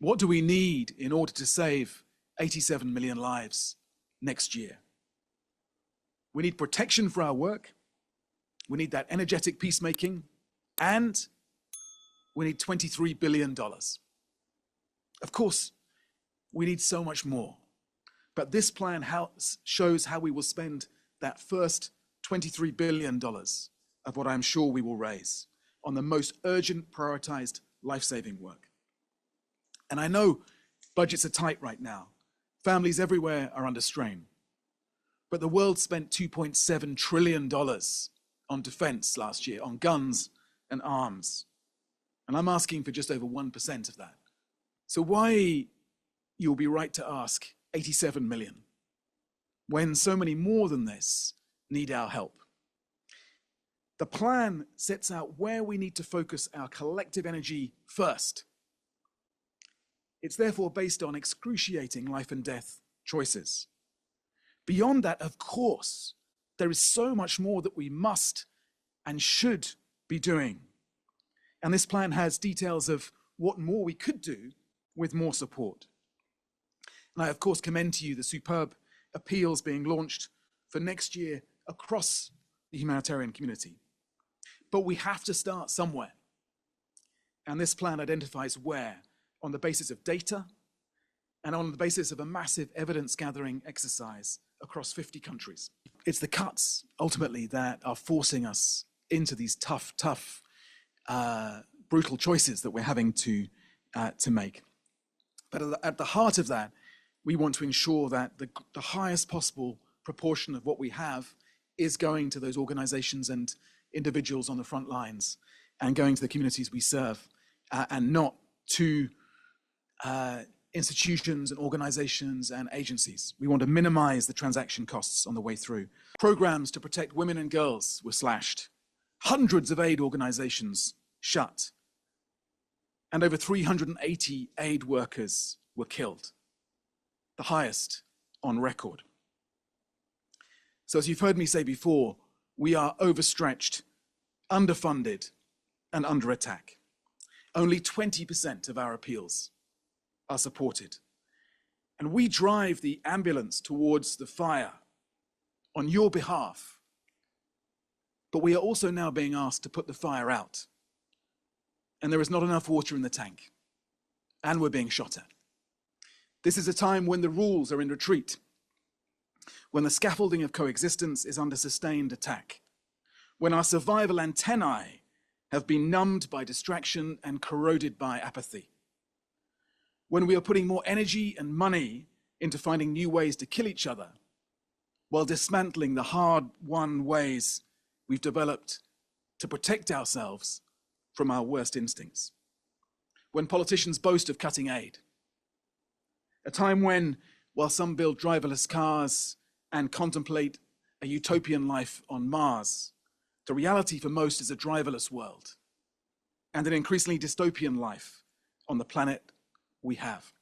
What do we need in order to save 87 million lives next year? We need protection for our work. We need that energetic peacemaking. And we need $23 billion. Of course, we need so much more. But this plan shows how we will spend that first $23 billion of what I'm sure we will raise on the most urgent, prioritized life-saving work. And I know budgets are tight right now. Families everywhere are under strain. But the world spent $2.7 trillion on defense last year, on guns and arms. And I'm asking for just over 1% of that. So why, you'll be right to ask, 87 million, when so many more than this need our help? The plan sets out where we need to focus our collective energy first. It's therefore based on excruciating life and death choices. Beyond that, of course, there is so much more that we must and should be doing. And this plan has details of what more we could do with more support. And I, of course, commend to you the superb appeals being launched for next year across the humanitarian community. But we have to start somewhere. And this plan identifies where, on the basis of data and on the basis of a massive evidence-gathering exercise across 50 countries. It's the cuts, ultimately, that are forcing us into these tough, brutal choices that we're having to make. But at the heart of that, we want to ensure that the highest possible proportion of what we have is going to those organizations and individuals on the front lines and going to the communities we serve, and not to institutions and organizations and agencies. We want to minimize the transaction costs on the way through. Programs to protect women and girls were slashed. Hundreds of aid organizations shut. And over 380 aid workers were killed, the highest on record. So as you've heard me say before, we are overstretched, underfunded, and under attack. Only 20% of our appeals are supported. And we drive the ambulance towards the fire on your behalf. But we are also now being asked to put the fire out. And there is not enough water in the tank. And we're being shot at. This is a time when the rules are in retreat, when the scaffolding of coexistence is under sustained attack, when our survival antennae have been numbed by distraction and corroded by apathy, when we are putting more energy and money into finding new ways to kill each other, while dismantling the hard-won ways we've developed to protect ourselves from our worst instincts, when politicians boast of cutting aid, a time when, while some build driverless cars and contemplate a utopian life on Mars, the reality for most is a driverless world and an increasingly dystopian life on the planet we have.